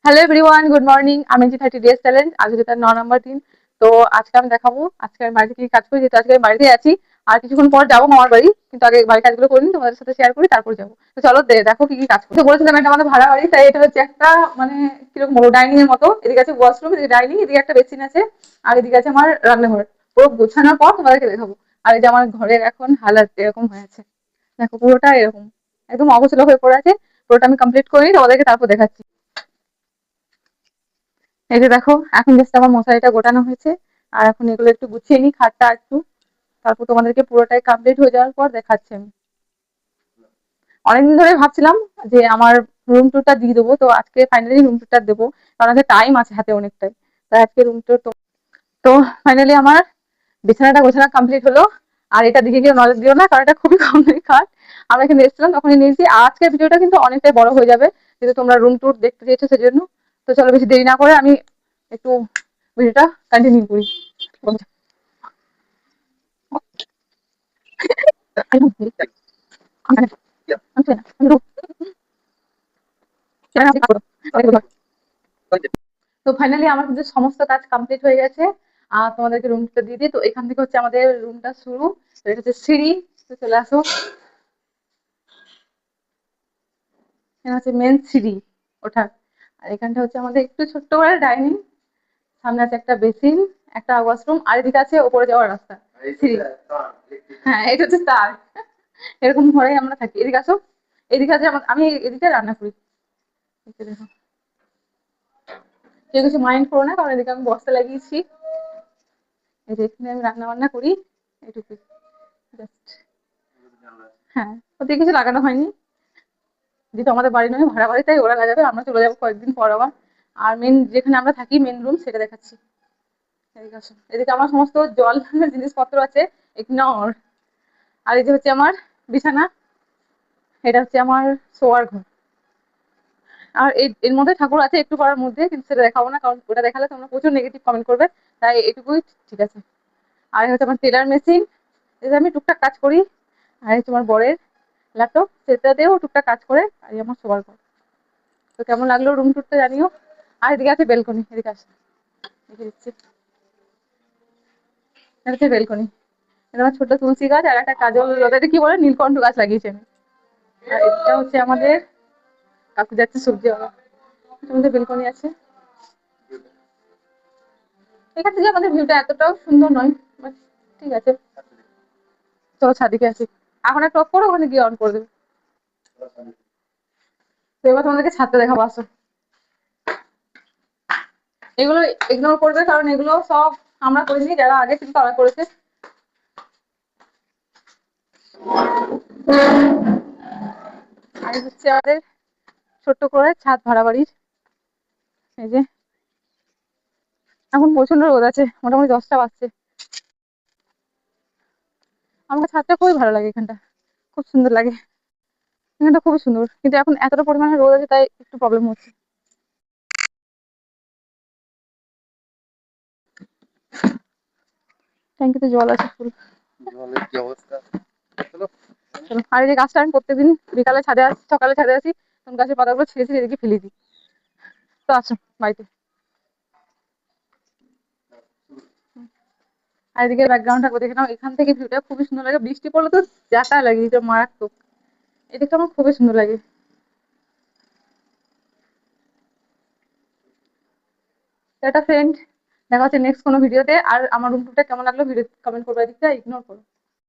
Hello everyone, good morning. আমি জি 30 days challenge, আজকে তার 9 নম্বর দিন। তো আজকে আমি দেখাবো আজকে আমি বাড়িতে কি কাজ করি, যেহেতু আজকে আমি বাড়িতে আছি। আর কিছুক্ষণ পর যাবো মামার বাড়ি, কিন্তু আগে বাড়ির কাজগুলো করে নিই, তোমাদের সাথে শেয়ার করি, তারপর যাবো। তো চলো দেখো কি কি কাজ করতে বলেছিলাম। এটা আমাদের ভাড়া বাড়ি, তাই এটা হচ্ছে একটা মানে কিরকম বড় ডাইনিং এর মতো। এদিকে আছে ওয়াশরুম, এদিকে ডাইনিং, এদিকে একটা বেসিন আছে, আর এদিকে আছে আমার রান্নাঘর। পুরো গোছানোর পর তোমাদেরকে দেখাবো। আর এই যে আমার ঘরের এখন হালাত এরকম হয়েছে, দেখো পুরোটা এরকম একদম অগোছালো হয়ে পড়ে আছে। পুরোটা আমি কমপ্লিট করি, তোমাদেরকে তারপর দেখাচ্ছি। এই যে দেখো, এখন জাস্ট আমার মশারিটা গোটানো হয়েছে, আর এখন এগুলো একটু গুছিয়ে নিই, খাটটা একটু, তারপর তোমাদেরকে পুরোটাই কমপ্লিট হয়ে যাওয়ার পর দেখাচ্ছি আমি। অনেকদিন ধরে ভাবছিলাম যে আমার রুম টুরটা দিয়ে দেবো, তো আজকে ফাইনালি রুম টুরটা দেবো, কারণ আজকে টাইম আছে হাতে অনেকটাই। তাই আজকে রুম টুর তো ফাইনালি আমার বিছানাটা গোছানো কমপ্লিট হলো। আর এটা দিকে কেউ নজর দিও না, কারণ এটা খুবই কমপ্লিট কাজ। আমরা এখানে এসেছিলাম তখনই নিয়েছি। আর আজকের ভিডিওটা কিন্তু অনেকটাই বড় হয়ে যাবে, যেহেতু তোমরা রুম টুর দেখতে চেয়েছো সেজন্য। তো চলো বেশি দেরি না করে আমি একটু ভিডিওটা কন্টিনিউ করি। তো ফাইনালি আমার কিন্তু সমস্ত কাজ কমপ্লিট হয়ে গেছে। আর তোমাদেরকে রুমটা দিয়ে দিই। তো এখান থেকে হচ্ছে আমাদের রুমটা শুরু। তো এটা হচ্ছে সিঁড়ি। তো চলে আসো, এখানে হচ্ছে মেন সিঁড়ি ওঠার। আর এখানটা হচ্ছে আমাদের একটু ছোট্ট করে ডাইনিং, সামনে আছে একটা বেসিন, একটা ওয়াশরুম, আর এদিকে আছে ওপরে যাওয়ার রাস্তা, সিঁড়ি। হ্যাঁ, এটা হচ্ছে তার। এরকম ঘরে আমরা থাকি। এদিকে আসো, এদিকে আছে আমি এদিকে রান্না করি। এদিকে দেখো, কেউ কিছু মাইন্ড করো না, কারণ এদিকে আমি বস্তা লাগিয়েছি। এই যে এখানে আমি রান্না বান্না করি, এটুকুই জাস্ট। হ্যাঁ, ওদিকে কিছু লাগানো হয়নি, যেহেতু আমাদের বাড়ি নয় ভাড়া বাড়ি, তাই ওরা লাগাবে, আমরা চলে যাবো কয়েকদিন পর আবার। আর মেন যেখানে আমরা থাকি, মেন রুম, সেটা দেখাচ্ছি। এদিকে আসো, এদিকে আমার সমস্ত জল জিনিসপত্র আছে, ইগনোর। আর এই যে হচ্ছে আমার বিছানা, এটা হচ্ছে আমার শোয়ার ঘর। আর এর মধ্যে ঠাকুর আছে একটু করার মধ্যে, কিন্তু সেটা দেখাবো না, কারণ ওটা দেখালে তোমরা প্রচুর নেগেটিভ কমেন্ট করবে। তাই এটুকুই ঠিক আছে। আর হচ্ছে আমার টেলার মেশিন, এটা আমি টুকটাক কাজ করি। আর হচ্ছে আমার বরের ল্যাপটপ, সেটাতেও টুকটাক কাজ করে। আর এই আমার শোয়ার ঘর। তো কেমন লাগলো রুম টুরটা জানিও। আর এদিকে আছে বেলকনি, এদিকে আসে দেখে দিচ্ছি। এটা হচ্ছে বেলকনি, এটা আমার ছোট তুলসী গাছ আর একটা কাজল লতা, এটা কি বলে নীলকণ্ঠ গাছ লাগিয়েছি আমি। আর এটা হচ্ছে আমাদের কাকু যাচ্ছে সবজি ওরা, আমাদের বেলকনি আছে। এখান থেকে আমাদের ভিউটা এতটাও সুন্দর নয়, বাট ঠিক আছে। চলো ছাদিকে আসি, এখন একটা অফ করো, ওখানে গিয়ে অন করে দেবে। তো এবার তোমাদেরকে ছাদটা দেখাবো, আসো। এগুলো ইগনোর করবে, কারণ এগুলো সব আমরা করিনি, যারা আগে ছিল তারা করেছে। আর হচ্ছে আমাদের ছোট্ট করে ছাদ ভাড়া বাড়ির। এই যে এখন প্রচন্ড রোদ আছে, মোটামুটি 10টা বাজছে। আমার ছাদটা খুবই ভালো লাগে, এখানটা খুব সুন্দর লাগে। এখানটা খুবই সুন্দর, কিন্তু এখন এতটা পরিমাণে রোদ আছে, তাই একটু প্রবলেম হচ্ছে। ট্যাঙ্কিতে জল আছে ফুল। জলের কি অবস্থা। চলো। আর এই যে গাছটা আমি প্রত্যেকদিন বিকালে ছাদে আসি, সকালে ছাদে আসি, তখন গাছের পাতাগুলো ছিঁড়ে ছিঁড়ে এদিকে ফেলে দিই। তো আসো বাড়িতে। আর এদিকে ব্যাকগ্রাউন্ডটা দেখে নাও, এখান থেকে ভিউটা খুবই সুন্দর লাগে। বৃষ্টি পড়লে তো যাতা লাগে, এটা মারাত্মক। এদিকটা আমার খুবই সুন্দর লাগে। একটা ফ্রেন্ড, দেখা হচ্ছে নেক্সট কোনো ভিডিওতে। আর আমার রুম টুরটা কেমন লাগলো ভিডিও কমেন্ট করবে, এদিকটা ইগনোর করো।